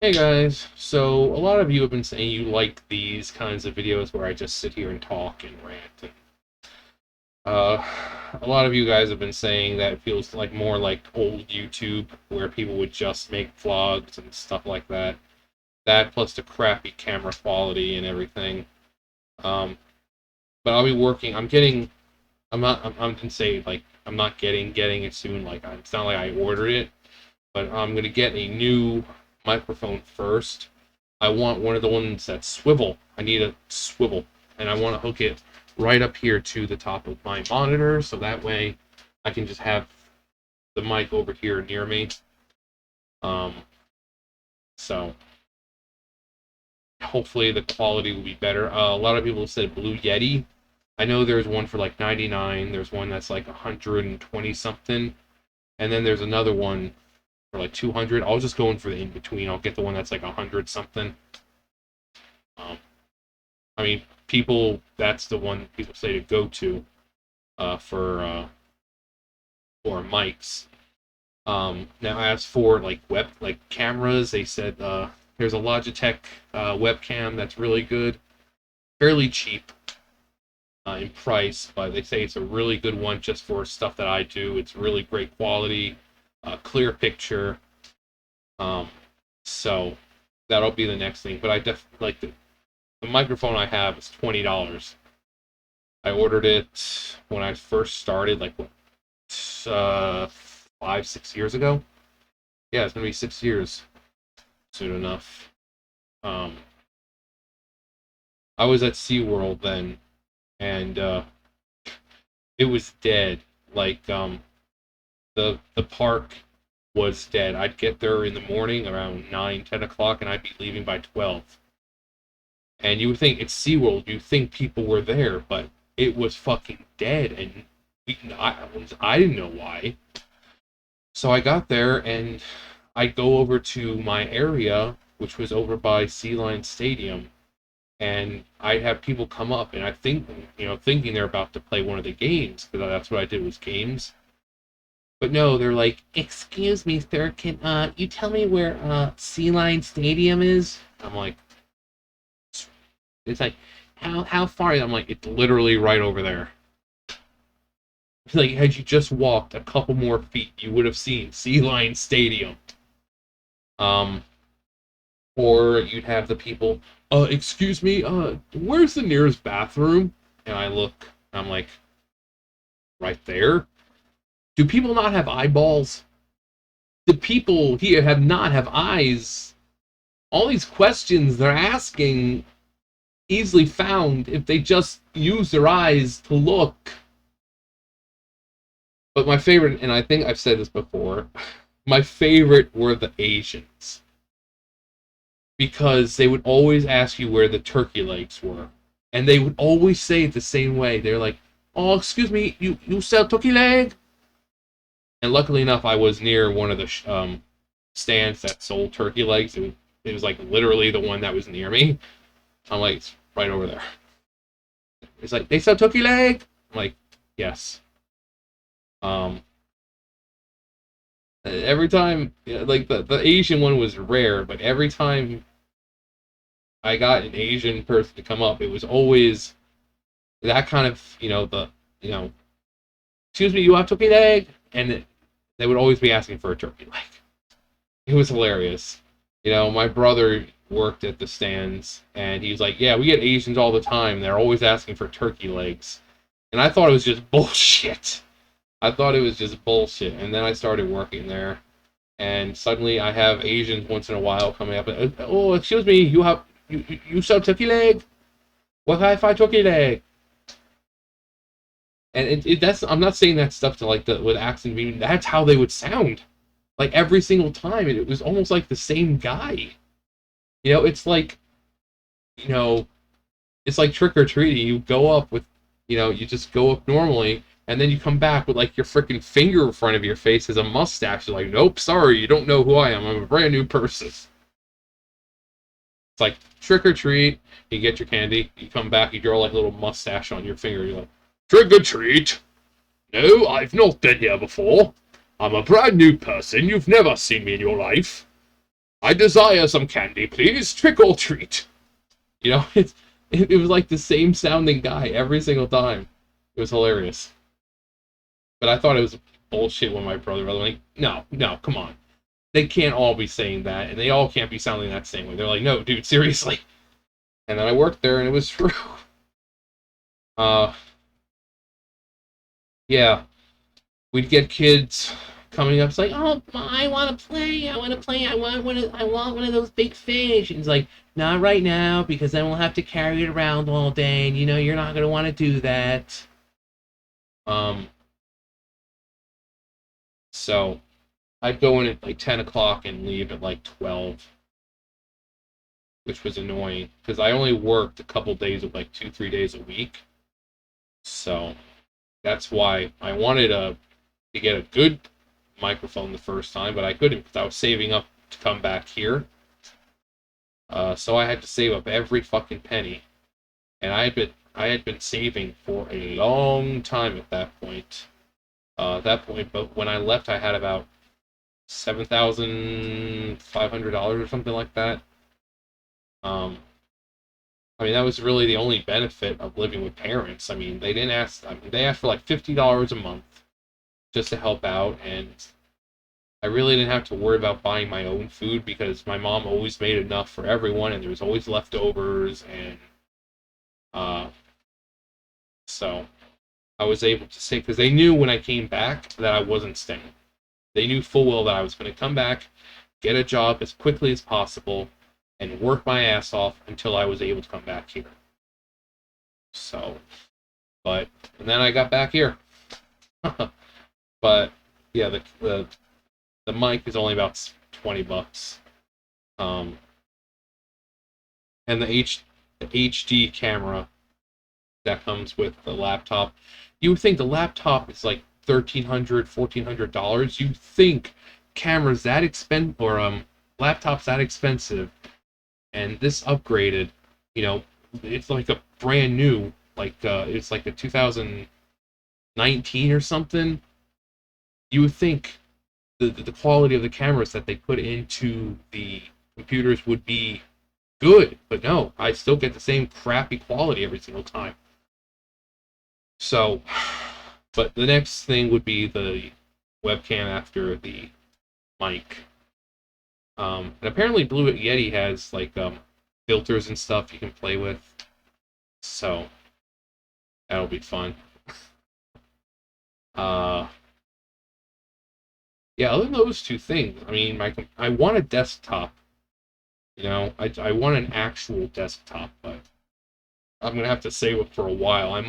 Hey guys, so a lot of you have been saying you like these kinds of videos where I just sit here and talk and rant. And, uh, a lot of you guys have been saying that it feels like more like old YouTube where people would just make vlogs and stuff like that. That plus the crappy camera quality and everything. Um, but I'll be working. I'm not. I'm gonna say like I'm not getting it soon. Like it's not like I ordered it, but I'm gonna get a new microphone first. I want one of the ones that swivel. I need a swivel, and I want to hook it right up here to the top of my monitor, so that way I can just have the mic over here near me. Um, so hopefully the quality will be better. A lot of people have said Blue Yeti. I know there's one for like 99. There's one that's like 120 something, and then there's another one for like 200. I'll just go in for the in between. I'll get the one that's like 100 something. Um, I mean, that's the one people say to go to for mics. Now, as for like like cameras, they said there's a Logitech webcam that's really good, fairly cheap in price, but they say it's a really good one just for stuff that I do. It's really great quality, clear picture. Um, so that'll be the next thing. But I like the microphone I have is $20. I ordered it when I first started, like what, 5, 6 years ago. Yeah, it's gonna be 6 years soon enough. Um, I was at SeaWorld then, and it was dead. Like the park was dead. I'd get there in the morning around 9, 10 o'clock, and I'd be leaving by 12. And you would think it's SeaWorld, you think people were there, but it was fucking dead, and I didn't know why. So I got there, and I go over to my area, which was over by Sea Lion Stadium, and I have people come up, and I think, thinking they're about to play one of the games, because that's what I did was games. But no, they're like, "Excuse me, sir, can you tell me where Sea Lion Stadium is?" I'm like, it's like, how far? I'm like, it's literally right over there. Like, had you just walked a couple more feet, you would have seen Sea Lion Stadium. Um, or you'd have the people, excuse me, where's the nearest bathroom? And I look, I'm like, right there. Do people not have eyeballs? Do people here have not have eyes? All these questions they're asking easily found if they just use their eyes to look. But my favorite, and I think I've said this before, my favorite were the Asians, because they would always ask you where the turkey legs were, and they would always say it the same way. They're like, "Oh, excuse me, you sell turkey leg?" And luckily enough, I was near one of the stands that sold turkey legs. It was like literally the one that was near me. I'm like, it's right over there. It's like, "They sell turkey leg?" I'm like, yes. Um, every time, yeah, like the Asian one was rare, but every time I got an Asian person to come up, it was always that kind of, you know, "Excuse me, you want turkey leg?" And they would always be asking for a turkey leg. It was hilarious. My brother worked at the stands, and he was like, "Yeah, we get Asians all the time. They're always asking for turkey legs." And I thought it was just bullshit. I thought it was just bullshit. And then I started working there, and suddenly I have Asians once in a while coming up and, "Oh, excuse me, you sell turkey leg? What can I find turkey leg?" And that's, I'm not saying that stuff to like the with accent being. That's how they would sound. Like every single time, it was almost like the same guy. It's like, you know, it's like trick or treating. You go up with, you just go up normally, and then you come back with like your freaking finger in front of your face as a mustache. You're like, "Nope, sorry, you don't know who I am. I'm a brand new person." It's like trick or treat. You get your candy. You come back. You draw like a little mustache on your finger. You're like, "Trick or treat. No, I've not been here before. I'm a brand new person. You've never seen me in your life." I desire some candy, please. Trick or treat. You know, it was like the same sounding guy every single time. It was hilarious. But I thought it was bullshit when my brother was like, no, no, come on. They can't all be saying that, and they all can't be sounding that same way. They're like, no, dude, seriously. And then I worked there, and it was true. Uh, yeah, we'd get kids coming up, it's like, oh, I want to play, I want one of those big fish. And it's like, not right now, because then we'll have to carry it around all day, and you're not gonna want to do that. Um, so I'd go in at like 10 o'clock and leave at like 12, which was annoying because I only worked a couple days of like 2, 3 days a week. So that's why I wanted to get a good microphone the first time, but I couldn't because I was saving up to come back here. So I had to save up every fucking penny, and I had been saving for a long time at that point. But when I left, I had about $7,500 or something like that. Um, I mean, that was really the only benefit of living with parents. I mean, they didn't ask. I mean, they asked for like $50 a month just to help out, and I really didn't have to worry about buying my own food because my mom always made enough for everyone, and there was always leftovers, and uh, so I was able to stay because they knew when I came back that I wasn't staying. They knew full well that I was going to come back, get a job as quickly as possible, and work my ass off until I was able to come back here. So, and then I got back here. But yeah, the mic is only about $20. Um, and the HD camera that comes with the laptop, you would think the laptop is like $1,300, $1,400. You think cameras that expensive or laptops that expensive, and this upgraded, you know, it's like a brand new, like it's like a 2019 or something. You would think the quality of the cameras that they put into the computers would be good, but no, I still get the same crappy quality every single time. So, but the next thing would be the webcam after the mic. And apparently Blue Yeti has like filters and stuff you can play with, so that'll be fun. Uh, yeah, other than those two things, I mean, I want a desktop. I want an actual desktop, but I'm gonna have to save it for a while. I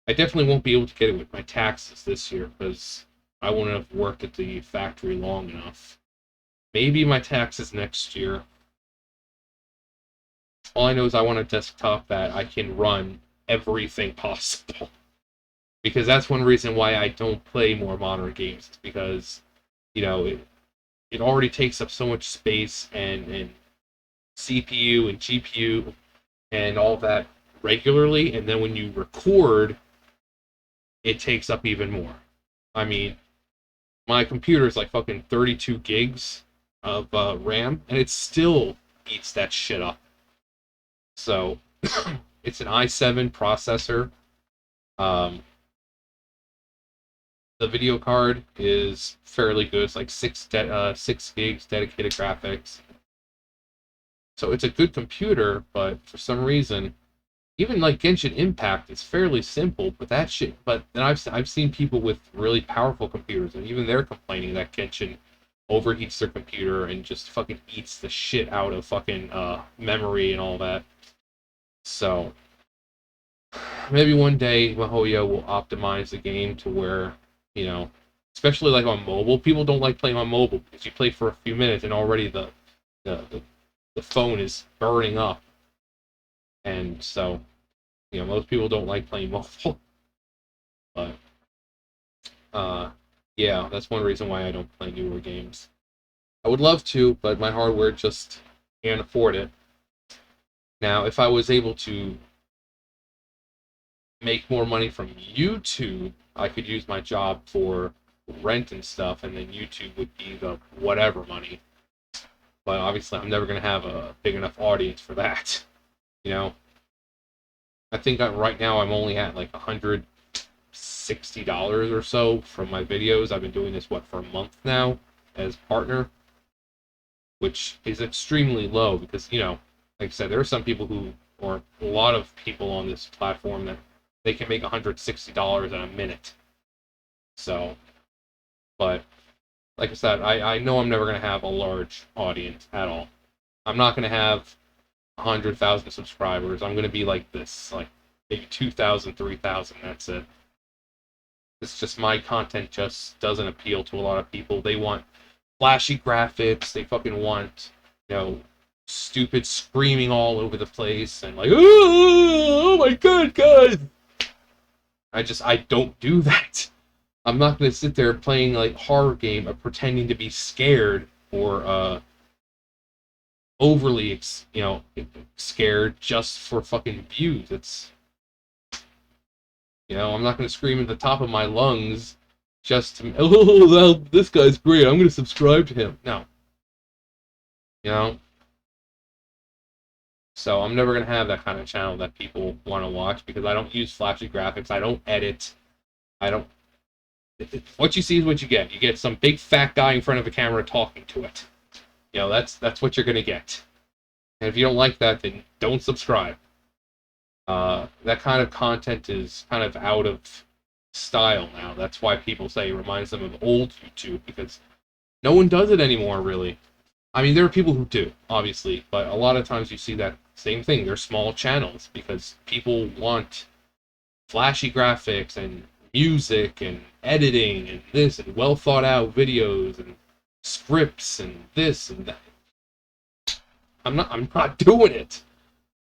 definitely won't be able to get it with my taxes this year because I won't have worked at the factory long enough. Maybe my taxes next year. All I know is I want a desktop that I can run everything possible. Because that's one reason why I don't play more modern games. It's because, it already takes up so much space and CPU and GPU and all that regularly, and then when you record, it takes up even more. I mean, my computer is like fucking 32 gigs of RAM, and it still eats that shit up. So, it's an i7 processor. Um, the video card is fairly good. It's like 6 gigs dedicated graphics. So it's a good computer, but for some reason, even like Genshin Impact is fairly simple. But that shit. But then I've seen people with really powerful computers, and even they're complaining that Genshin overheats their computer and just fucking eats the shit out of fucking memory and all that. So maybe one day MiHoYo will optimize the game to where, you know, especially like on mobile, people don't like playing on mobile because you play for a few minutes and already the, the, the phone is burning up. And so, most people don't like playing mobile. But, uh, yeah, that's one reason why I don't play newer games. I would love to, but my hardware just can't afford it. Now, if I was able to make more money from YouTube, I could use my job for rent and stuff, and then YouTube would be the whatever money. But obviously, I'm never gonna have a big enough audience for that. You know, I think right now I'm only at like $160 or so from my videos. I've been doing this for a month now as partner, which is extremely low because like I said, there are some people or a lot of people on this platform that they can make $160 in a minute. So, but like I said, I know I'm never going to have a large audience at all. I'm not going to have 100,000 subscribers. I'm going to be like this, like maybe 2,000, 3,000. That's it. It's just my content just doesn't appeal to a lot of people. They want flashy graphics. They fucking want, stupid screaming all over the place and like, oh my god, guys. I don't do that. I'm not going to sit there playing like horror game or pretending to be scared or overly scared just for fucking views. It's I'm not going to scream at the top of my lungs just to, oh, well, this guy's great, I'm going to subscribe to him. No. So I'm never going to have that kind of channel that people want to watch because I don't use flashy graphics. I don't edit. I don't. What you see is what you get. You get some big fat guy in front of a camera talking to it. That's what you're going to get. And if you don't like that, then don't subscribe. That kind of content is kind of out of style now. That's why people say it reminds them of old YouTube, because no one does it anymore, really. I mean, there are people who do, obviously, but a lot of times you see that same thing. They're small channels because people want flashy graphics and music and editing and this and well thought out videos and scripts and this and that. I'm not doing it.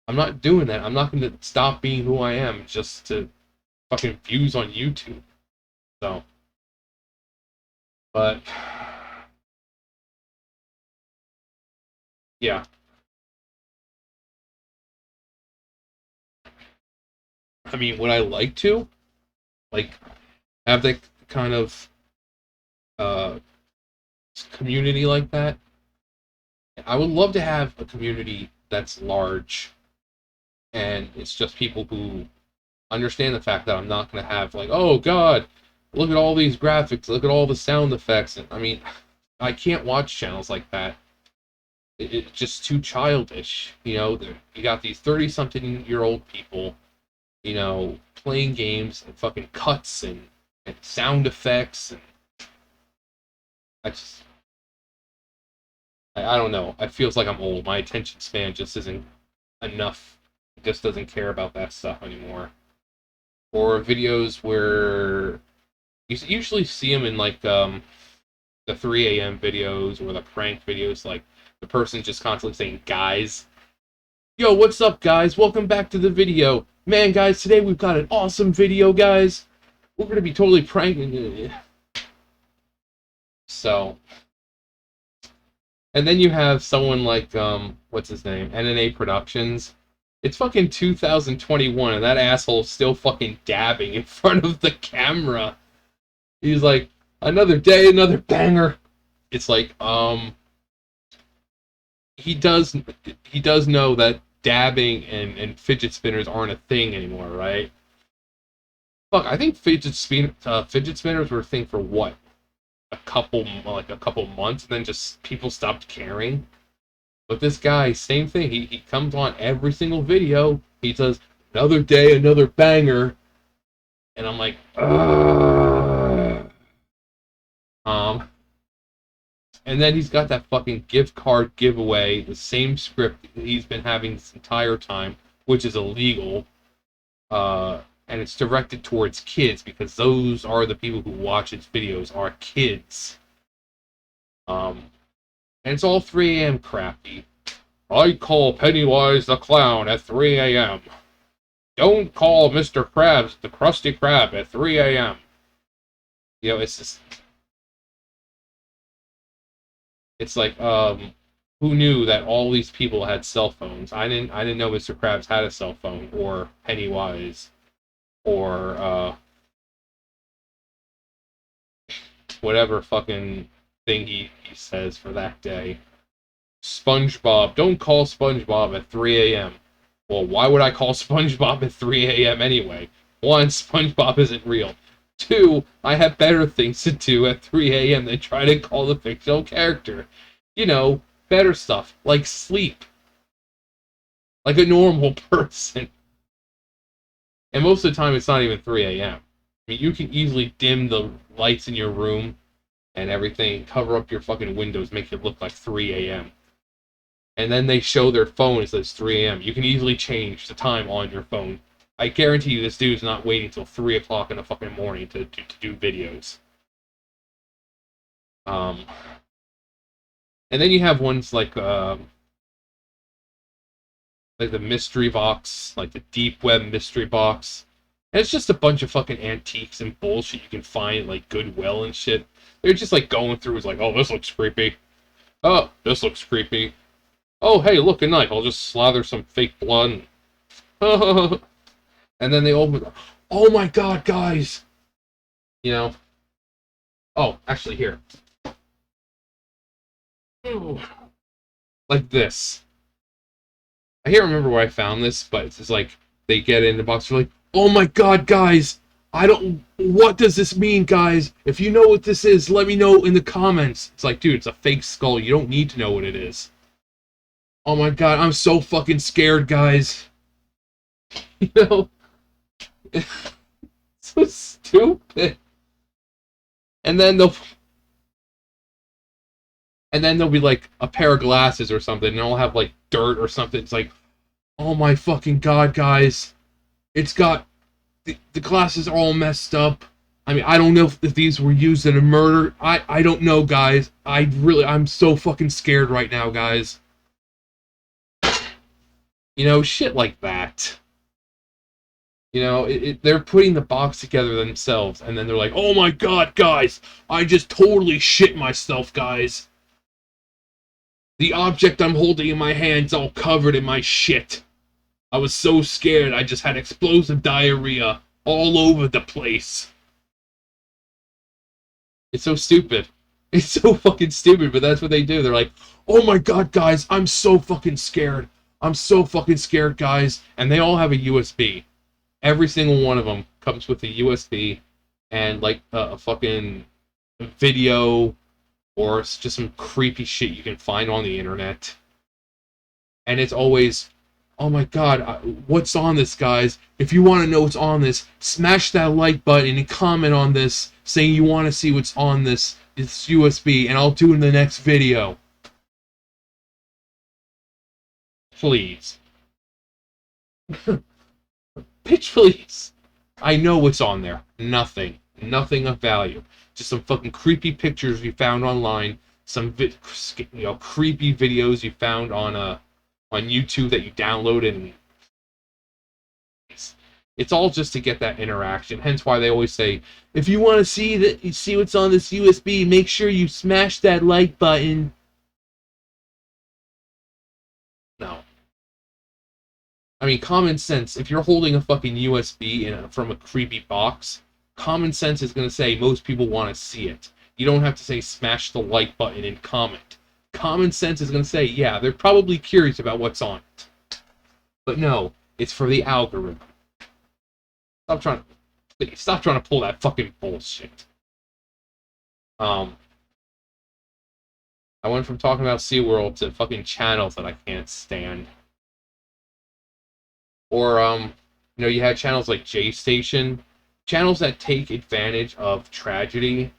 I'm not doing that. I'm not going to stop being who I am just to fucking views on YouTube. So, but yeah. I mean, would I like to like have that kind of uh community like that? I would love to have a community that's large and it's just people who understand the fact that I'm not going to have like, oh god, look at all these graphics, look at all the sound effects. And I mean, I can't watch channels like that. It's just too childish. You got these 30-something-year-old people, playing games and fucking cuts and sound effects. And I don't know. It feels like I'm old. My attention span just isn't enough. It just doesn't care about that stuff anymore. Or videos where you usually see them in like the 3 a.m. videos or the prank videos, like the person just constantly saying, guys. Yo, what's up, guys? Welcome back to the video. Man, guys, today we've got an awesome video, guys. We're going to be totally pranking you. So, and then you have someone like, what's his name? NNA Productions. It's fucking 2021, and that asshole's still fucking dabbing in front of the camera. He's like, another day, another banger. It's like, he does know that dabbing and fidget spinners aren't a thing anymore, right? Fuck, I think fidget spinners were a thing for what? A couple months, and then just people stopped caring. But this guy, same thing. He comes on every single video. He says, another day, another banger. And I'm like, ugh. And then he's got that fucking gift card giveaway, the same script he's been having this entire time, which is illegal. And it's directed towards kids because those are the people who watch his videos are kids. And it's all 3 a.m. crappy. I call Pennywise the Clown at 3 a.m. Don't call Mr. Krabs the Krusty Krab at 3 a.m. It's just... It's like, who knew that all these people had cell phones? I didn't know Mr. Krabs had a cell phone, or Pennywise, or whatever fucking thing he says for that day. SpongeBob, don't call SpongeBob at 3 a.m. Well, why would I call SpongeBob at 3 a.m. anyway? One, SpongeBob isn't real. Two, I have better things to do at 3 a.m. than try to call the fictional character. You know, better stuff, like sleep. Like a normal person. And most of the time, it's not even 3 a.m. I mean, you can easily dim the lights in your room and everything, cover up your fucking windows, make it look like 3 a.m. And then they show their phone, it says 3 a.m. You can easily change the time on your phone. I guarantee you this dude's not waiting till 3 o'clock in the fucking morning to do videos. And then you have ones like the mystery box, like the deep web mystery box. And it's just a bunch of fucking antiques and bullshit you can find like Goodwill and shit. They're just like going through, it's like, oh, this looks creepy. Oh, this looks creepy. Oh, hey, look, a knife. I'll just slather some fake blood. And then they open it. Oh my god, guys! You know? Oh, actually, here. Like this. I can't remember where I found this, but it's just like, they get in the box, they're like, oh my god, guys! What does this mean, guys? If you know what this is, let me know in the comments. It's like, dude, it's a fake skull. You don't need to know what it is. Oh my god, I'm so fucking scared, guys. You know? It's so stupid. And then they'll be like a pair of glasses or something, and it'll have like dirt or something. It's like, oh my fucking god, guys. It's got the glasses are all messed up. I mean, I don't know if these were used in a murder. I don't know, guys. I'm so fucking scared right now, guys. You know, shit like that. You know, they're putting the box together themselves, and then they're like, oh my god, guys, I just totally shit myself, guys. The object I'm holding in my hand's all covered in my shit. I was so scared, I just had explosive diarrhea all over the place. It's so stupid. It's so fucking stupid, but that's what they do. They're like, oh my god, guys, I'm so fucking scared. I'm so fucking scared, guys. And they all have a USB. Every single one of them comes with a USB and like a fucking video or just some creepy shit you can find on the internet. And it's always, oh my god, what's on this, guys? If you want to know what's on this, smash that like button and comment on this saying you want to see what's on this USB, and I'll do it in the next video. Please. Bitch, please. I know what's on there. Nothing. Nothing of value. Just some fucking creepy pictures you found online. Some creepy videos you found on YouTube that you downloaded. And it's all just to get that interaction. Hence why they always say, if you want to see what's on this USB, make sure you smash that like button. No. I mean, common sense. If you're holding a fucking USB from a creepy box, common sense is going to say most people want to see it. You don't have to say smash the like button and comment. Common sense is going to say, yeah, they're probably curious about what's on it. But no, it's for the algorithm. Stop trying to pull that fucking bullshit. I went from talking about SeaWorld to fucking channels that I can't stand. Or, you had channels like J Station, channels that take advantage of tragedy.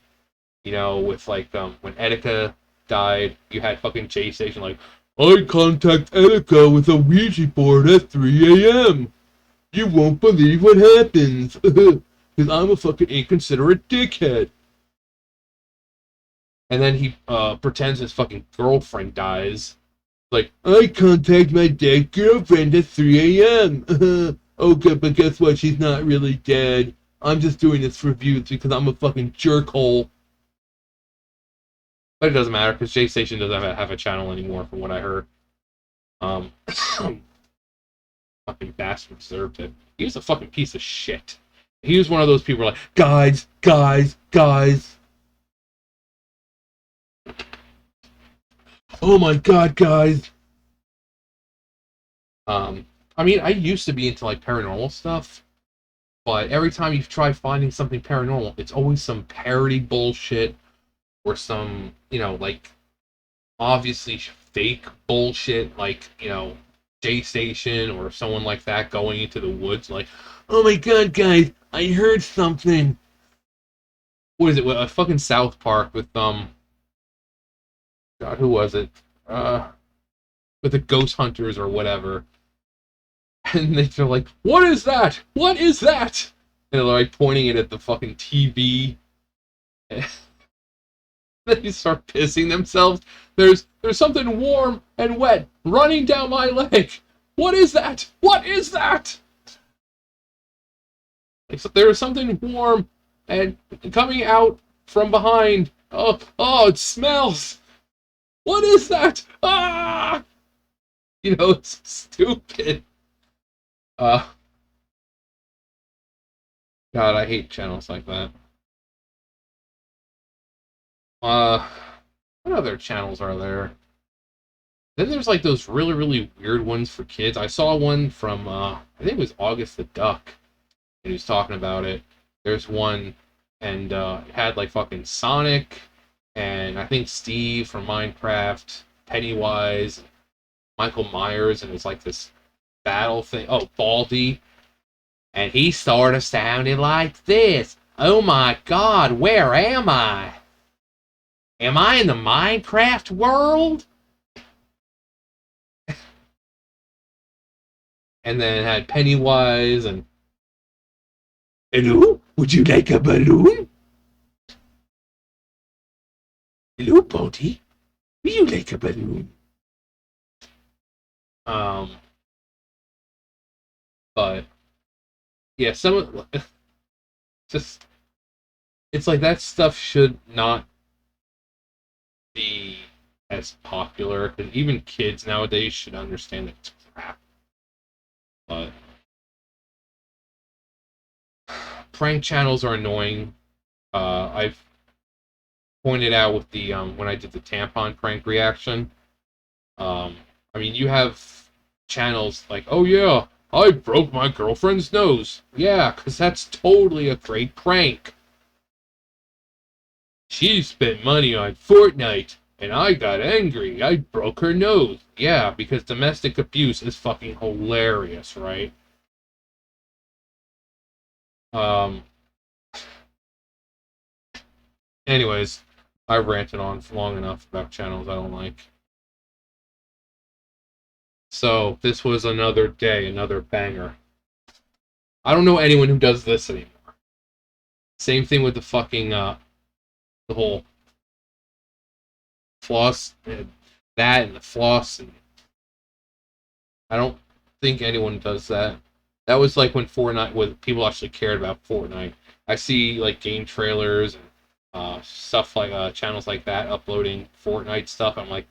With like, when Etika died, you had fucking J Station like, I contact Etika with a Ouija board at 3 a.m. You won't believe what happens. Because I'm a fucking inconsiderate dickhead. And then he pretends his fucking girlfriend dies. Like, I contact my dead girlfriend at 3 a.m. Okay, but guess what? She's not really dead. I'm just doing this for views because I'm a fucking jerkhole. But it doesn't matter because J Station doesn't have a channel anymore, from what I heard. Fucking bastard deserved it. He was a fucking piece of shit. He was one of those people like, guys. Oh my god, guys. Um, I mean, I used to be into like paranormal stuff, but every time you try finding something paranormal, it's always some parody bullshit or some, like obviously fake bullshit, like, J Station or someone like that going into the woods, like, oh my god, guys, I heard something. What is it? A fucking South Park with God, who was it? Uh, with the ghost hunters or whatever, and they're like, "What is that? What is that?" And they're like pointing it at the fucking TV. And they start pissing themselves. There's something warm and wet running down my leg. What is that? What is that? Like, so there's something warm and coming out from behind. Oh, oh, it smells. What is that? Ah! It's stupid. Uh, God, I hate channels like that. Uh, what other channels are there? Then there's like those really, really weird ones for kids. I saw one from, I think it was August the Duck, and he was talking about it. There's one, and it had like fucking Sonic, and I think Steve from Minecraft, Pennywise, Michael Myers, and it's like this battle thing. Oh, Baldy. And he sort of sounded like this. Oh my god, where am I? Am I in the Minecraft world? And then it had Pennywise and, hello, would you like a balloon? Hello, Baldy, would you like a balloon? Um, but yeah, some just it's like that stuff should not be as popular because even kids nowadays should understand that it's crap. But prank channels are annoying. I've pointed out with the when I did the tampon prank reaction. Um, I mean, you have channels like, oh yeah, I broke my girlfriend's nose. Yeah, because that's totally a great prank. She spent money on Fortnite, and I got angry. I broke her nose. Yeah, because domestic abuse is fucking hilarious, right? Um, anyways, I ranted on for long enough about channels I don't like. So, this was another day, another banger. I don't know anyone who does this anymore. Same thing with the fucking, the whole floss, and that, and the floss, and I don't think anyone does that. That was like when Fortnite, when people actually cared about Fortnite. I see like game trailers and stuff like channels like that uploading Fortnite stuff. I'm like,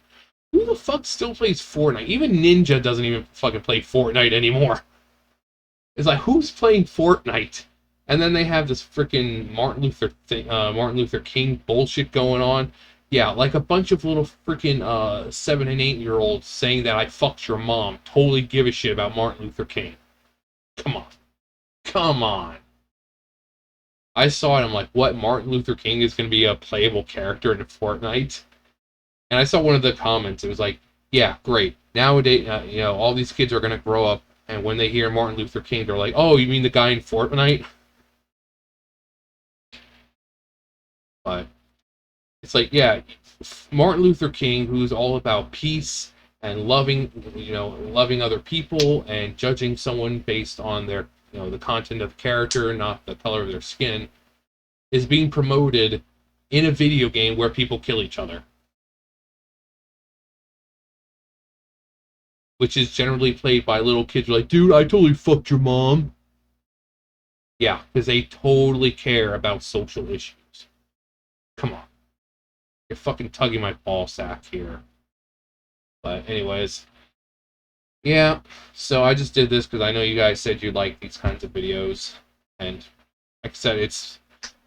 who the fuck still plays Fortnite? Even Ninja doesn't even fucking play Fortnite anymore. It's like, who's playing Fortnite? And then they have this freaking Martin Luther King bullshit going on. Yeah, like a bunch of little freaking 7 and 8 year olds saying that I fucked your mom. Totally give a shit about Martin Luther King. Come on, come on. I saw it. I'm like, what? Martin Luther King is going to be a playable character in Fortnite? And I saw one of the comments. It was like, yeah, great. Nowadays, all these kids are going to grow up, and when they hear Martin Luther King, they're like, oh, you mean the guy in Fortnite? But it's like, yeah, Martin Luther King, who's all about peace and loving other people and judging someone based on their, the content of the character, not the color of their skin, is being promoted in a video game where people kill each other, which is generally played by little kids who are like, dude, I totally fucked your mom. Yeah, because they totally care about social issues. Come on. You're fucking tugging my ball sack here. But anyways, yeah. So I just did this because I know you guys said you like these kinds of videos, and like I said, it's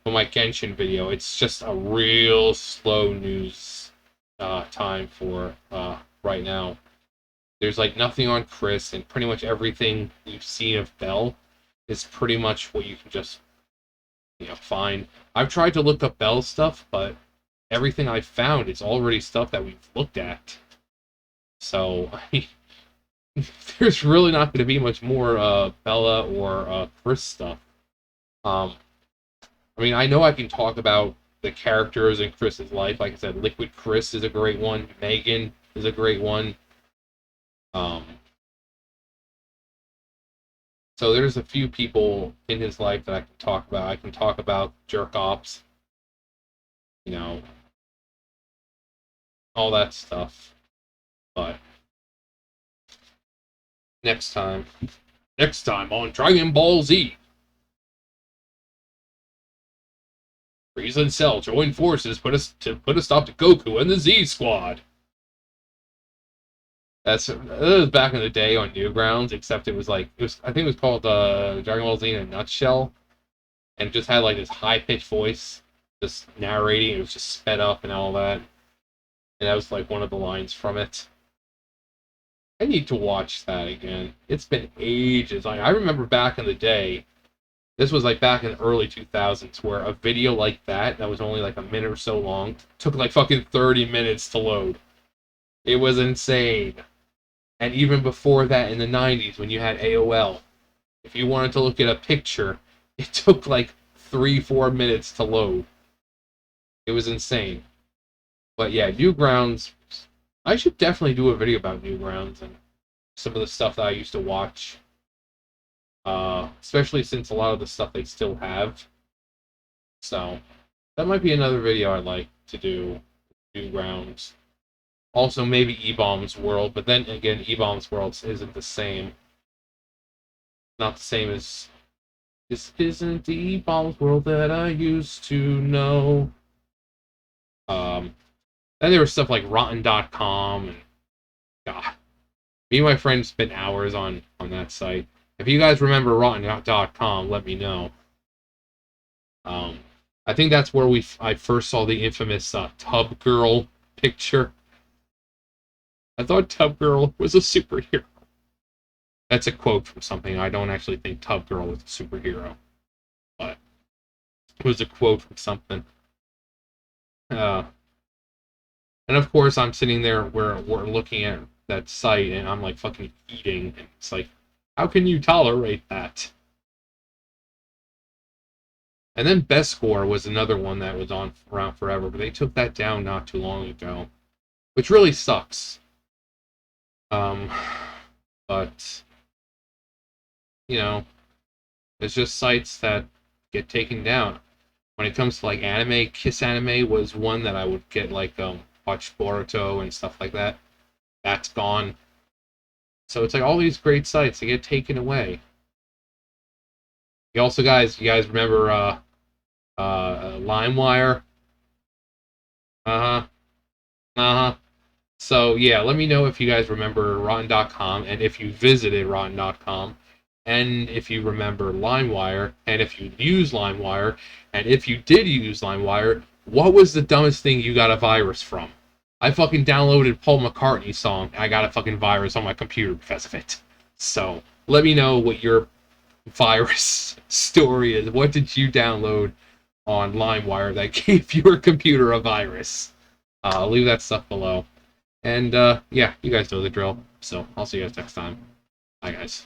for my Genshin video. It's just a real slow news time for right now. There's like nothing on Chris, and pretty much everything you've seen of Bell is pretty much what you can just find. I've tried to look up Bell stuff, but everything I've found is already stuff that we've looked at. So I mean, there's really not going to be much more Bella or Chris stuff. I mean, I know I can talk about the characters in Chris's life. Like I said, Liquid Chris is a great one. Megan is a great one. Um, so there's a few people in his life that I can talk about. I can talk about jerk ops, you know, all that stuff. But next time on Dragon Ball Z, Frieza and Cell join forces put a stop to Goku and the Z Squad. That was back in the day on Newgrounds, except I think it was called Dragon Ball Z in a nutshell, and it just had like this high pitched voice, just narrating. It was just sped up and all that, and that was like one of the lines from it. I need to watch that again. It's been ages. Like, I remember back in the day, this was like back in the early 2000s, where a video like that was only like a minute or so long took like fucking 30 minutes to load. It was insane. And even before that, in the 90s, when you had AOL, if you wanted to look at a picture, it took like 3-4 minutes to load. It was insane. But yeah, Newgrounds, I should definitely do a video about Newgrounds and some of the stuff that I used to watch. Especially since a lot of the stuff they still have. So, that might be another video I'd like to do. Newgrounds. Also, maybe E-Bomb's World, but then again, E-Bomb's World isn't the same. Not the same as... This isn't the E-Bomb's World that I used to know. Then there was stuff like Rotten.com, and God. Me and my friends spent hours on that site. If you guys remember Rotten.com, let me know. I think that's where I first saw the infamous Tub Girl picture. I thought Tub Girl was a superhero. That's a quote from something. I don't actually think Tub Girl was a superhero, but it was a quote from something. And of course, I'm sitting there where we're looking at that site, and I'm like fucking eating, and it's like, how can you tolerate that? And then Best Score was another one that was around forever, but they took that down not too long ago, which really sucks. But it's just sites that get taken down. When it comes to like anime, Kiss Anime was one that I would get like watch Boruto and stuff like that. That's gone. So it's like all these great sites that get taken away. You guys remember LimeWire? So yeah, let me know if you guys remember Rotten.com, and if you visited Rotten.com, and if you remember LimeWire, and if you use LimeWire, and if you did use LimeWire, what was the dumbest thing you got a virus from? I fucking downloaded Paul McCartney's song, and I got a fucking virus on my computer because of it. So, let me know what your virus story is. What did you download on LimeWire that gave your computer a virus? Leave that stuff below. And, yeah, you guys know the drill. So, I'll see you guys next time. Bye, guys.